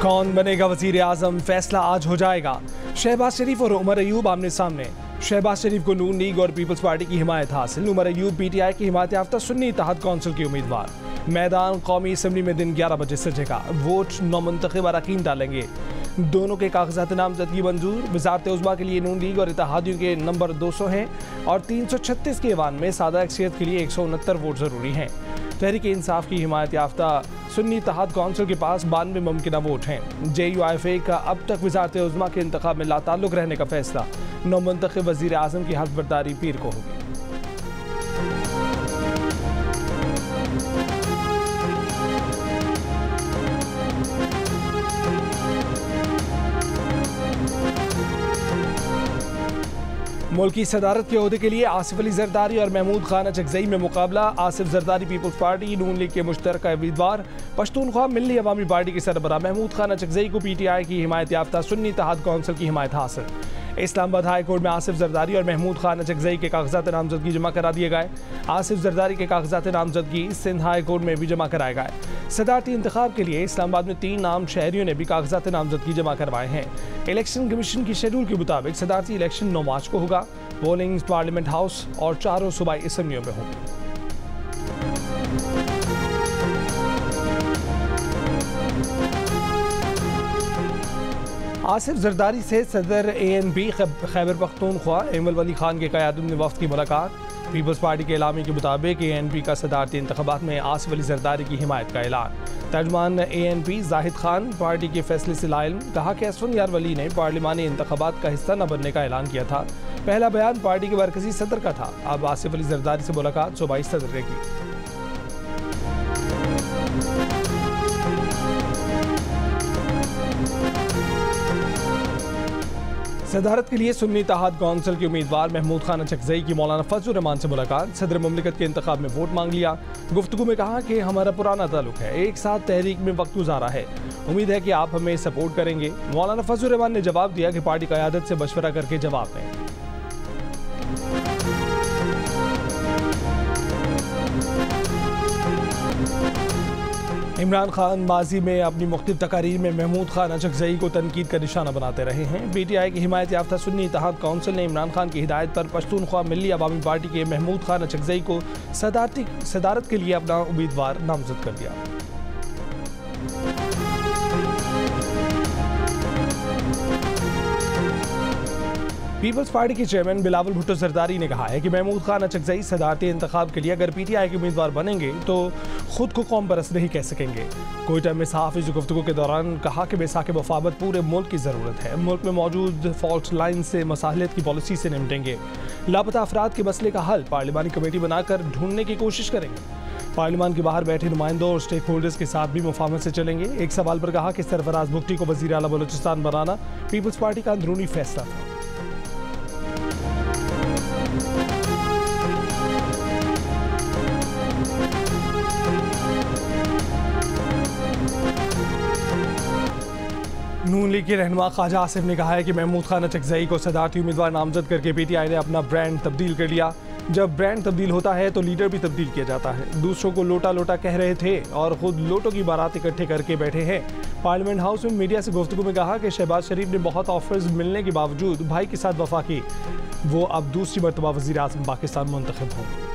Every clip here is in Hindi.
कौन बनेगा वजीर आजम, फैसला आज हो जाएगा। शहबाज शरीफ और उमर अयूब आमने सामने। शहबाज शरीफ को नून लीग और पीपल्स पार्टी की हिमायत हासिल। उमर अयूब पीटीआई की हिमायत याफ्ता सुन्नी इत्तेहाद कौंसिल के उम्मीदवार। मैदान कौमी असम्बली में दिन 11 बजे सजेगा। वोट नौमुंतखब अरकान डालेंगे। दोनों के कागजात नामजदगी मंजूर। वज़ारत उज़्मा के लिए नून लीग और इत्तेहादियों के नंबर 200 हैं और 336 के ऐवान में सादा अक्सरियत के लिए 169 वोट ज़रूरी हैं। तहरीक इंसाफ की हिमायत याफ्ता सुन्नी इत्तेहाद कौंसिल के पास 92 मुमकिना वोट हैं। JUIFA का अब तक वज़ारत उज़्मा के इंतखाब में लाताल्लुक रहने का फैसला। नौमुंतखब वज़ीर आज़म की हल्फबर्दारी पीर को होगी। मुल्क की सदारत के ओहदे के लिए आसिफ अली जरदारी और महमूद खान अचकजई में मुकाबला। आसिफ जरदारी पीपल्स पार्टी नून लीग के मुश्तरका उम्मीदवार। पश्तूनख्वा मिल्ली अवामी पार्टी के सरबराह महमूद खान अचकजई को PTI की हिमायत याफ्ता सुन्नी इत्तेहाद कौंसिल की हिमायत हासिल। इस्लामाबाद हाई कोर्ट में आसिफ जरदारी और महमूद खान अचकजई के कागजात नामजदगी जमा करा दिए गए। आसिफ जरदारी के कागजात नामजदगी सिंध हाई कोर्ट में भी जमा कराए गए। सदारती इंतखाब के लिए इस्लामाबाद में 3 नाम शहरियों ने भी कागजात नामजदगी जमा करवाए हैं। इलेक्शन कमीशन की शेड्यूल के मुताबिक सदारती इलेक्शन 9 मार्च को होगा। पोलिंग पार्लियामेंट हाउस और 4 सूबाई असम्बलियों में होगी। आसिफ जरदारी से सदर ANP खैबर पख्तूनख्वा एमल वली खान के क़यादत में वफ़द की मुलाकात। पीपल्स पार्टी के एलामी के मुताबिक ANP का सदारती इंतख़ाबात में आसिफ अली जरदारी की हिमायत का ऐलान। तर्जमान ANP जाहिद खान पार्टी के फैसले से लाइल, कहा कि असफन यार वली ने पार्लिमानी इंतख़ाबात का हिस्सा न बनने का ऐलान किया था। पहला बयान पार्टी के मरकजी सदर का था। अब आसिफ अली जरदारी से मुलाकात सूबाई सदर ने की। सदारत के लिए सुन्नी इत्तेहाद कौंसिल के उम्मीदवार महमूद खान अचकजई की मौलाना फजल रहमान से मुलाकात। सदर मुमलिकत के इंतखाब में वोट मांग लिया। गुफ्तगू में कहा कि हमारा पुराना ताल्लुक है, एक साथ तहरीक में वक्त गुजारा है, उम्मीद है कि आप हमें सपोर्ट करेंगे। मौलाना फजल रहमान ने जवाब दिया कि पार्टी क़यादत से मशवरा करके जवाब दें। इमरान खान माजी में अपनी मुख्तलिफ तकारीर में महमूद खान अचकजई को तनकीद का निशाना बनाते रहे हैं। PTI की हिमायत याफ्ता सुन्नी इत्तेहाद कौंसिल ने इमरान खान की हिदायत पर पश्तूनख्वा मिल्ली अवामी पार्टी के महमूद खान अचकजई को सदारत के लिए अपना उम्मीदवार नामजद कर दिया। पीपल्स पार्टी के चेयरमैन बिलावल भुट्टो जरदारी ने कहा है कि महमूद खान अचकजई सदारती इंतखाब के लिए अगर PTI के उम्मीदवार बनेंगे तो खुद को कौम परस्त नहीं कह सकेंगे। कोयटा में सहाफ़ी गुफ्तगू के दौरान कहा कि बेसाक वफाबत पूरे मुल्क की ज़रूरत है। मुल्क में मौजूद फॉल्ट लाइन से मसाहलत की पॉलिसी से निपटेंगे। लापता अफराद के मसले का हल पार्लिमानी कमेटी बनाकर ढूंढने की कोशिश करेंगे। पार्लिमान के बाहर बैठे नुमाइंदों और स्टेक होल्डर्स के साथ भी मुफाहमत से चलेंगे। एक सवाल पर कहा कि सरफराज भुट्टी को वज़ीर आला बलूचिस्तान बनाना पीपल्स पार्टी का अंदरूनी फैसला था। नून लीग के रहनुमा ख्वाजा आसिफ ने कहा है कि महमूद खान अचकजई को सदारती उम्मीदवार नामजद करके PTI ने अपना ब्रांड तब्दील कर लिया। जब ब्रांड तब्दील होता है तो लीडर भी तब्दील किया जाता है। दूसरों को लोटा लोटा कह रहे थे और खुद लोटों की बारात इकट्ठे करके बैठे हैं। पार्लियामेंट हाउस में मीडिया से गुफ्तगू में कहा कि शहबाज शरीफ ने बहुत ऑफर्स मिलने के बावजूद भाई के साथ वफा की। वो अब दूसरी मरतबा वज़ीर आज़म पाकिस्तान मुंतखब होंगे।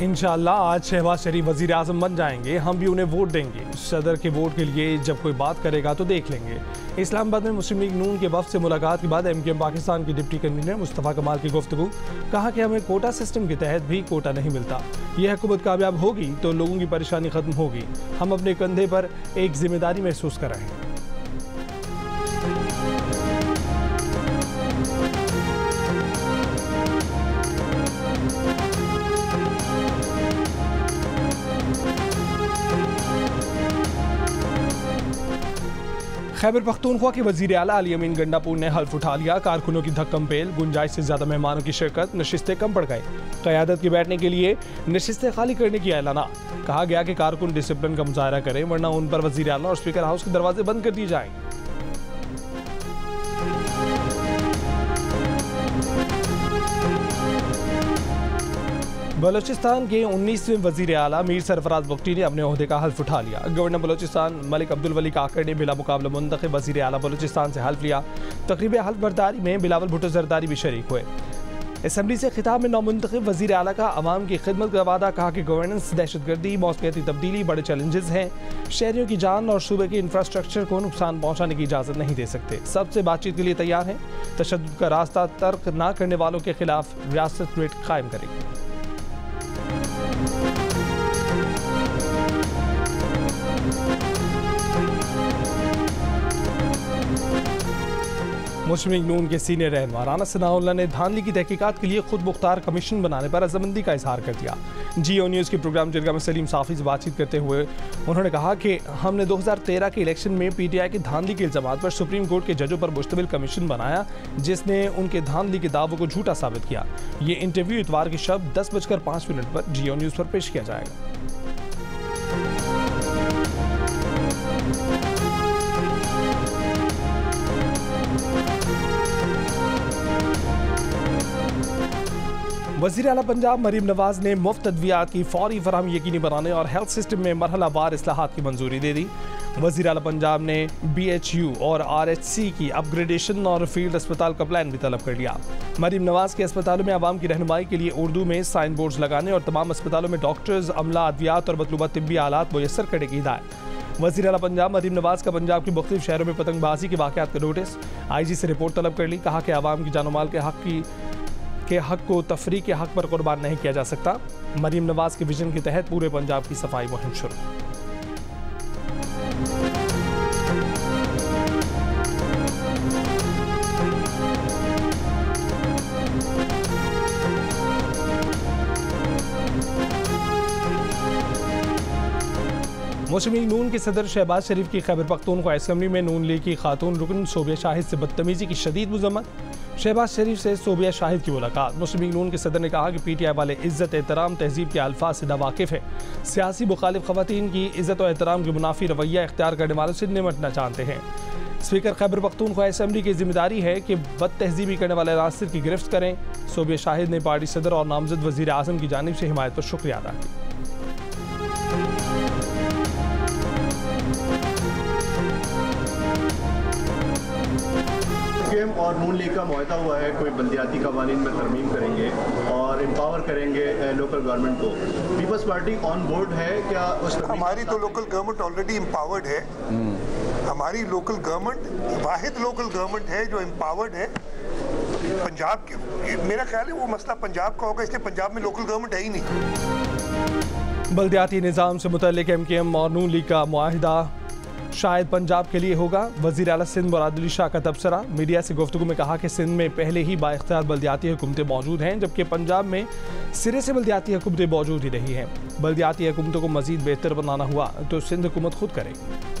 इंशाअल्लाह आज शहबाज शरीफ वज़ीर आज़म बन जाएंगे, हम भी उन्हें वोट देंगे। सदर के वोट के लिए जब कोई बात करेगा तो देख लेंगे। इस्लामाबाद में मुस्लिम लीग नून के वफ़द से मुलाकात के बाद MKM पाकिस्तान के डिप्टी कन्वीनर मुस्तफ़ा कमाल की गुफ्तगू, कहा कि हमें कोटा सिस्टम के तहत भी कोटा नहीं मिलता। यह हुकूमत कामयाब होगी तो लोगों की परेशानी ख़त्म होगी। हम अपने कंधे पर एक जिम्मेदारी महसूस कर रहे हैं। खैबर पख्तूनख्वा के वज़ीर आला अली अमीन गंडापुर ने हल्फ उठा लिया। कारकुनों की धक्कम पेल, गुंजाइश से ज़्यादा मेहमानों की शिरकत, नशिस्तें कम पड़ गए। क़यादत के बैठने के लिए नशिस्तें खाली करने की ऐलाना। कहा गया कि कारकुन डिसिप्लिन का मुजाहरा करें वरना उन पर वज़ीर आला और स्पीकर हाउस के दरवाजे बंद कर दिए जाएंगे। बलूचिस्तान के 19वें वजीर आला मीर सरफराज बुगटी ने अपने ओहदे का हल्फ उठा लिया। गवर्नर बलूचिस्तान मलिक अब्दुल वली काकड़ ने बिला मुकाबला मुंतखब वजीर आला बलूचिस्तान से हल्फ लिया। तकरीब हल्फ बर्दारी में बिलावल भुट्टो जरदारी भी शरीक हुए। असम्बली से खिताब में नौमुंतखब वजीर आला का अवाम की खिदमत का वादा, कहा कि गवर्नेंस, दहशतगर्दी, मौसमियाती तब्दीली बड़े चैलेंजेस हैं। शहरियों की जान और सूबे के इंफ्रास्ट्रक्चर को नुकसान पहुँचाने की इजाज़त नहीं दे सकते। सबसे बातचीत के लिए तैयार हैं। तशद्दुद का रास्ता तर्क ना करने वालों के खिलाफ रियासत रेट कायम करेंगे। मुस्लिम लीग नून के सीनियर रहनुमा राना सनाउल्लाह ने धांधली की तहकीकात के लिए खुद मुख्तार कमीशन बनाने पर रजामंदी का इजहार कर दिया। जियो न्यूज़ के प्रोग्राम जरगा में सलीम साफ़ी से बातचीत करते हुए उन्होंने कहा कि हमने 2013 के इलेक्शन में PTI की धांधली के इल्ज़ामात पर सुप्रीम कोर्ट के जजों पर मुश्तमिल कमीशन बनाया, जिसने उनके धांधली के दावों को झूठा साबित किया। ये इंटरव्यू इतवार की शब 10:05 पर जियो न्यूज़ पर पेश किया जाएगा। वज़ीर आला पंजाब मरीम नवाज ने मुफ्त अद्वियात की फौरी फराहमी यकीनी बनाने और हेल्थ सिस्टम में मरहलावार इस्लाहात की मंजूरी दे दी। वज़ीर आला पंजाब ने BHU और RHC की अपग्रेडेशन और फील्ड अस्पताल का प्लान भी तलब कर लिया। मरीम नवाज के अस्पतालों में आवाम की रहनुमाई के लिए उर्दू में साइन बोर्ड्स लगाने और तमाम अस्पतालों में डॉक्टर्स, अमला, अद्वियात और मतलूबा तिब्बी आलात मुयस्सर करने की हिदायत। वज़ीर आला पंजाब मरीम नवाज का पंजाब के मुख्तलिफ शहरों में पतंगबाजी के वाक़यात का नोटिस। IG से रिपोर्ट तलब कर ली। कहा कि आवाम की जान माल के हक को तफरीक के हक पर कुर्बान नहीं किया जा सकता। मरीम नवाज के विजन के तहत पूरे पंजाब की सफाई मुहिम शुरू। मुस्लिम लीग नून के सदर शहबाज शरीफ की खैबर पख्तूनख्वा असम्बली में नून लीग की खातून रुकन सोबिया शाहिद से बदतमीजी की शदीद मज़म्मत। शहबाज शरीफ से सोबिया शाहिद की मुलाकात। मुस्लिम लीग नून के सदर ने कहा कि PTI वाले इज़्ज़त, एहतराम, तहजीब के अल्फाज से नावाकिफ़ है। सियासी मुखालिफ ख़वातीन की इज़्ज़त और एहतराम के मुनाफी रवैया इख्तियार करने वालों से निमटना चाहते हैं। स्पीकर खैबर पख्तूनख्वा असम्बली की जिम्मेदारी है कि बद तहजीबी करने वाले नासिर की गिरफ्त करें। सोबिया शाहिद ने पार्टी सदर और नामजद वज़ीर आज़म की जानिब से हिमायत पर शुक्रिया अदा किया। और नून लीग का मुआहदा हुआ है, कोई बल्दियाती कवानीन में तरमीम करेंगे और एम्पावर करेंगे लोकल गवर्नमेंट को। पीपल्स पार्टी ऑन बोर्ड है क्या? हमारी तो लोकल गवर्नमेंट ऑलरेडी एम्पावर्ड है। हमारी लोकल गवर्नमेंट वाहिद लोकल गवर्नमेंट है जो एम्पावर्ड है पंजाब के। मेरा ख्याल है वो मसला पंजाब का होगा, इसलिए पंजाब में लोकल गवर्नमेंट है ही नहीं। बल्दियाती निज़ाम से मुतल्लिक MKM और नून लीग का मुआहिदा शायद पंजाब के लिए होगा। वज़ीर आला सिंध मुराद अली शाह का तबसरा। मीडिया से गुफ्तगू में कहा कि सिंध में पहले ही बाइख्तियार बल्दियाती हुकूमतें मौजूद हैं, जबकि पंजाब में सिरे से बल्दियाती हुकूमतें मौजूद ही नहीं हैं। बल्दियाती हुकूमतों को मज़ीद बेहतर बनाना हुआ तो सिंध हुकूमत खुद करेगी।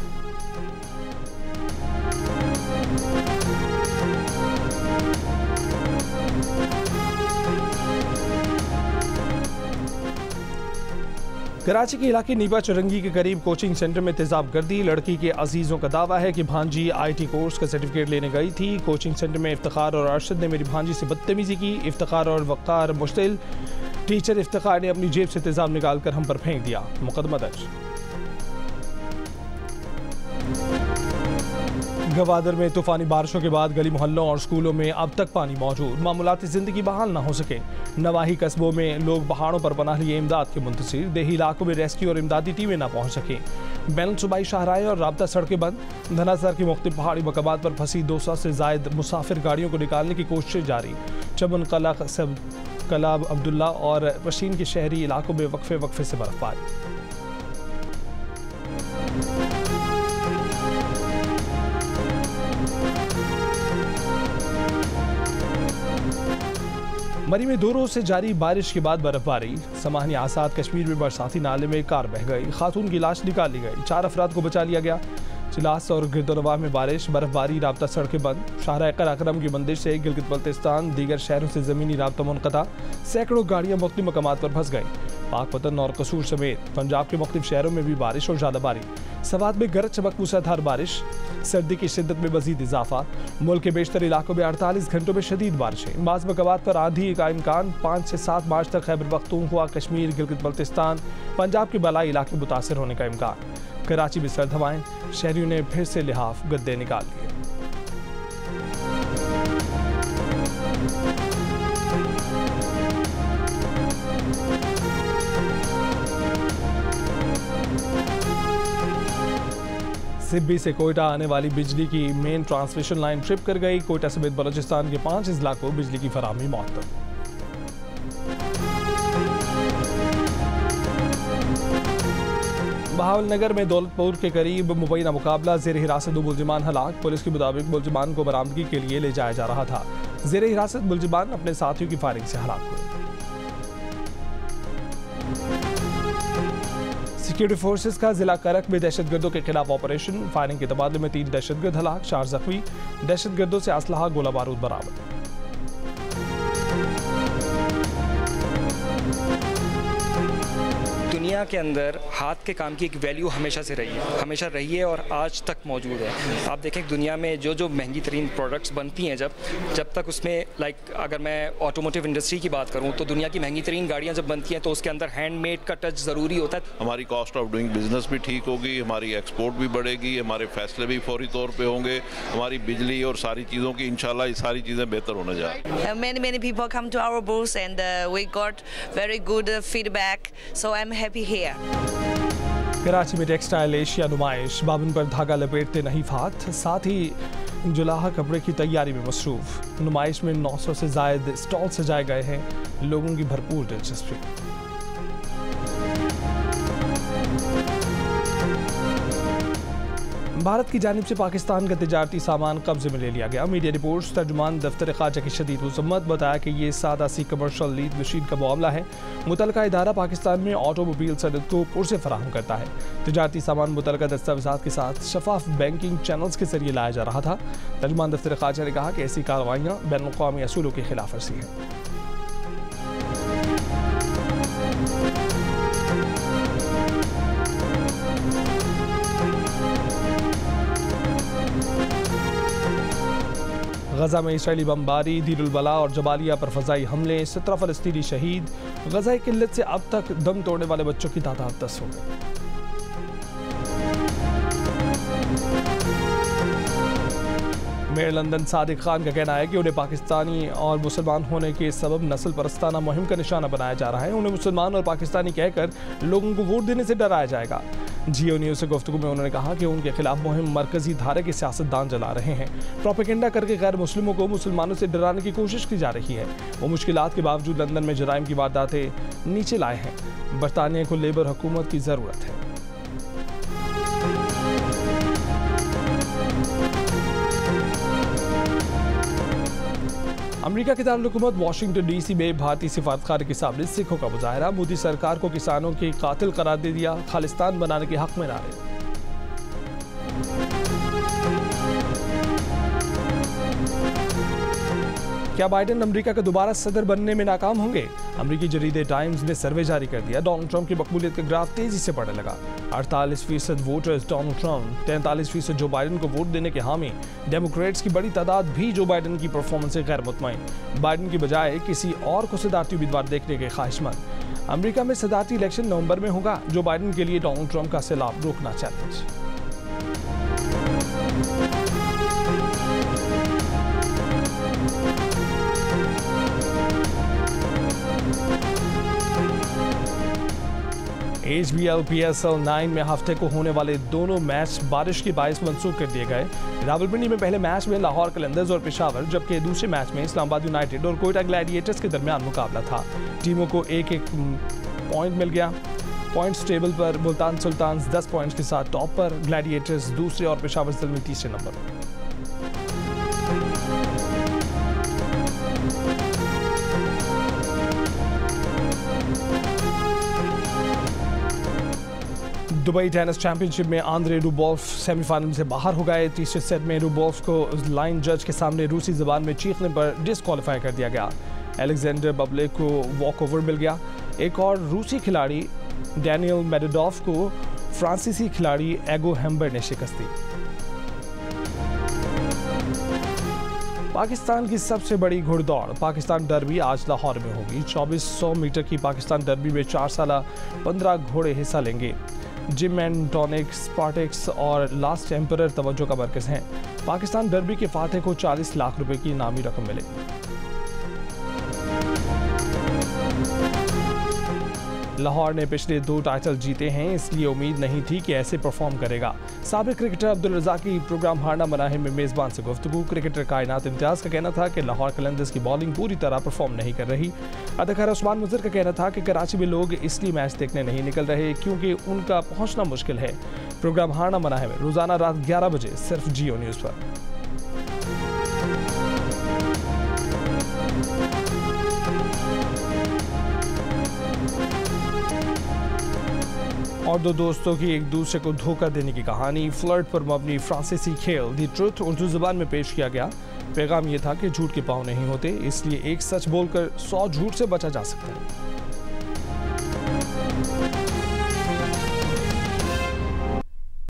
कराची के इलाके नीबा चुरंगी के करीब कोचिंग सेंटर में तेजाब गर्दी। लड़की के अजीज़ों का दावा है कि भांजी IT कोर्स का सर्टिफिकेट लेने गई थी। कोचिंग सेंटर में इफ्तिखार और अरशद ने मेरी भांजी से बदतमीजी की। इफ्तिखार और वक़ार मुश्तिल। टीचर इफ्तिखार ने अपनी जेब से तेजाब निकाल कर हम पर फेंक दिया। मुकदमा दर्ज। गवादर में तूफ़ानी बारिशों के बाद गली मोहल्लों और स्कूलों में अब तक पानी मौजूद। मामूलाती ज़िंदगी बहाल ना हो सके। नवाही कस्बों में लोग पहाड़ों पर पनाह लिए इमदाद के मुंतज़िर। देही इलाकों में रेस्क्यू और इमदादी टीमें ना पहुँच सकें। बैन सूबाई शाहराहें और राब्ता सड़कें बंद। धनासर की मुख्तलिफ पहाड़ी मकामात पर फंसी 200 से ज़ायद मुसाफिर गाड़ियों को निकालने की कोशिश जारी। चमन कला अब्दुल्ला और पशीन के शहरी इलाकों में वक्फे से बर्फबारी। मरी में 2 रोज से जारी बारिश के बाद बर्फबारी। समाहनी आसाद कश्मीर में बरसाती नाले में कार बह गई। खातून की लाश निकाल ली गई। 4 अफराद को बचा लिया गया। चिलास और गिरदोनवाह में बारिश, बर्फबारी, राब्ता सड़कें बंद। शाहराह कराक्रम की मंदिर से गिलगित बल्तिस्तान दीगर शहरों से ज़मीनी राब्ता मुनक़ता। सैकड़ों गाड़ियाँ मुख्तलिफ मकामात पर फंस गई। पाकपतन और कसूर समेत पंजाब के मुख्तलिफ शहरों में भी बारिश और ज़्यादाबारी। सवात में गरज चमक मूसलाधार बारिश, सर्दी की शिद्दत में मजीद इजाफा। मुल्क के बेशतर इलाकों में 48 घंटों में शदीद बारिशें। बाज़ मकामात पर आंधी का इम्कान। 5 से 7 मार्च तक खैबर पख्तूनख्वा, कश्मीर, गिलगित बल्तिस्तान, पंजाब के बलाई इलाके मुतासर होने का इम्कान। कराची में सर्द हवाएं, शहरियों ने फिर से लिहाफ गद्दे निकाल लिए। सिब्बी से कोयटा आने वाली बिजली की मेन ट्रांसमिशन लाइन ट्रिप कर गई। कोयटा समेत बलोचिस्तान के 5 अजला को बिजली की फराहमी मअतल। बहावलनगर में दौलतपुर के करीब मुबैना मुकाबला, ज़ेर हिरासत 2 मुलजिमान हलाक। पुलिस के मुताबिक मुलजिमान को बरामदगी के लिए ले जाया जा रहा था। ज़ेर हिरासत मुलजिमान अपने साथियों की फायरिंग से हलाक हुए। सिक्योरिटी फोर्सेस का जिला करक में दहशतगर्दों के खिलाफ ऑपरेशन। फायरिंग के तबादले में 3 दहशतगर्द हलाक, 4 जख्मी। दहशतगर्दों से असलहा, गोला बारूद बरामद। दुनिया के अंदर हाथ के काम की एक वैल्यू हमेशा से रही है और आज तक मौजूद है। आप देखें दुनिया में जो महंगी तरीन प्रोडक्ट्स बनती हैं, जब तक उसमें अगर मैं ऑटोमोटिव इंडस्ट्री की बात करूं तो दुनिया की महंगी तरीन गाड़ियां जब बनती हैं तो उसके अंदर हैंडमेड का टच ज़रूरी होता है। हमारी कॉस्ट ऑफ डूइंग बिजनेस भी ठीक होगी, हमारी एक्सपोर्ट भी बढ़ेगी, हमारे फैसले भी फौरी तौर पे होंगे, हमारी बिजली और सारी चीज़ों की इंशाल्लाह ये सारी चीज़ें बेहतर होने जा रही हैं। Many people come to our booth and we got very good feedback, so I'm happy here. Karachi में टेक्सटाइल एशिया नुमाइश, बाबन पर धागा लपेटते नहीं फात, साथ ही जुलाहा कपड़े की तैयारी में मसरूफ। नुमाइश में 900 से जायद स्टॉल सजाए गए हैं, लोगों की भरपूर दिलचस्पी। भारत की जानिब से पाकिस्तान का तिजारती सामान कब्जे में ले लिया गया। मीडिया रिपोर्ट्स तर्जुमान दफ्तर ख़ाजा की शदीद मज़म्मत बताया कि ये सादा सी कमर्शल लीड मशीन का मामला है। मुतलका इदारा पाकिस्तान में ऑटोमोबाइल सनद को पुरसे फराहम करता है। तिजारती सामान मुतलका दस्तावेज़ात के साथ शफाफ बैंकिंग चैनल्स के जरिए लाया जा रहा था। तर्जुमान दफ्तर ख़ाजा ने कहा कि ऐसी कार्रवाइयाँ बैनुल-अक़वामी असूलों की खिलाफ वर्जी हैं। गजा में इसराइली बमबारी, दीरुल बला और जबालिया पर फ़ज़ाई हमले, 17 फ़लस्तीनी शहीद। गजा की किल्लत से अब तक दम तोड़ने वाले बच्चों की तादाद 10 हो गई। मेयर लंदन सादिक खान का कहना है कि उन्हें पाकिस्तानी और मुसलमान होने के सबब नस्ल परस्ताना मुहिम का निशाना बनाया जा रहा है। उन्हें मुसलमान और पाकिस्तानी कहकर लोगों को वोट देने से डराया जाएगा। जियो न्यूज़ से गुफ्तगू में उन्होंने कहा कि उनके खिलाफ मुहिम मरकजी धारे के सियासतदान चला रहे हैं। प्रोपेगेंडा करके गैर मुस्लिमों को मुसलमानों से डराने की कोशिश की जा रही है। वो मुश्किलात के बावजूद लंदन में जराइम की वारदातें नीचे लाए हैं। बरतानिया को लेबर हुकूमत की ज़रूरत है। अमेरिका के दारुल-हुकूमत वाशिंगटन डीसी में भारतीय सिफारतखाने के सामने सिखों का मुजाहरा। मोदी सरकार को किसानों के कातिल करार दे दिया, खालिस्तान बनाने के हक में नारे। क्या बाइडेन अमेरिका का दोबारा सदर बनने में नाकाम होंगे? अमेरिकी जरीदे टाइम्स ने सर्वे जारी कर दिया। डोनाल्ड ट्रंप की मकबूलियत का ग्राफ तेजी से बढ़ने लगा। 48% voters Donald Trump, 43% Joe Biden को वोट देने के हामी। डेमोक्रेट्स की बड़ी तादाद भी जो बाइडेन की परफॉर्मेंस से गैर मुतमईन। बाइडेन की बजाय किसी और को सदारती उम्मीदवार देखने के ख्वाहिशमंद। अमेरिका में सदारती इलेक्शन नवंबर में होगा। जो बाइडेन के लिए डोनाल्ड ट्रंप का सैलाब रोकना चैलेंज। HBL PSL 9 में हफ्ते को होने वाले दोनों मैच बारिश की बाइस मंसूख कर दिए गए। रावलपिंडी में पहले मैच में लाहौर कलंदर्स और पेशावर, जबकि दूसरे मैच में इस्लामाबाद यूनाइटेड और कोयटा ग्लैडिएटर्स के दरमियान मुकाबला था। टीमों को एक पॉइंट मिल गया। पॉइंट्स टेबल पर मुल्तान सुल्तान्स 10 पॉइंट्स के साथ टॉप पर, ग्लैडिएटर्स दूसरे और पेशावर ज़ल्मी तीसरे नंबर पर। दुबई टेनिस चैंपियनशिप में आंद्रे रूबोल्फ सेमीफाइनल से बाहर हो गए। तीसरे सेट में रूबोल्फ को लाइन जज के सामने रूसी ज़बान में चीखने पर डिस्क्वालीफाई कर दिया गया। एलेक्जेंडर बबलेक को वॉक ओवर मिल गया। एक और रूसी खिलाड़ी डैनियल मेडवेडेव को फ्रांसीसी खिलाड़ी एगो हेम्बर ने शिकस्त दी। पाकिस्तान की सबसे बड़ी घुड़दौड़ पाकिस्तान डर्बी आज लाहौर में होगी। 2400 मीटर की पाकिस्तान डर्बी में 4 साल 15 घोड़े हिस्सा लेंगे। जिम एंड टॉनिक, स्पार्टेक्स और लास्ट एम्परर तवज्जो का मरकज हैं। पाकिस्तान डर्बी के फातह को 40 लाख रुपए की इनामी रकम मिलेगी। लाहौर ने पिछले 2 टाइटल जीते हैं, इसलिए उम्मीद नहीं थी कि ऐसे परफॉर्म करेगा। साबिक क्रिकेटर अब्दुल रज़ाक की प्रोग्राम हारना मनाहे में मेज़बान से गुफ्तगू। क्रिकेटर कायनात इम्तियाज़ का कहना था कि लाहौर कलंदर्स की बॉलिंग पूरी तरह परफॉर्म नहीं कर रही। अदाकार उस्मान मुज़र का कहना था कि कराची में लोग इसलिए मैच देखने नहीं निकल रहे क्योंकि उनका पहुंचना मुश्किल है। प्रोग्राम हारना मनाहे में रोज़ाना रात 11 बजे सिर्फ जियो न्यूज़ पर। और 2 दोस्तों की एक दूसरे को धोखा देने की कहानी। फ्लर्ट पर मबनी फ्रांसीसी खेल दी ट्रुथ उर्दू ज़बान में पेश किया गया। पैगाम ये था कि झूठ के पाँव नहीं होते, इसलिए एक सच बोलकर 100 झूठ से बचा जा सकता है।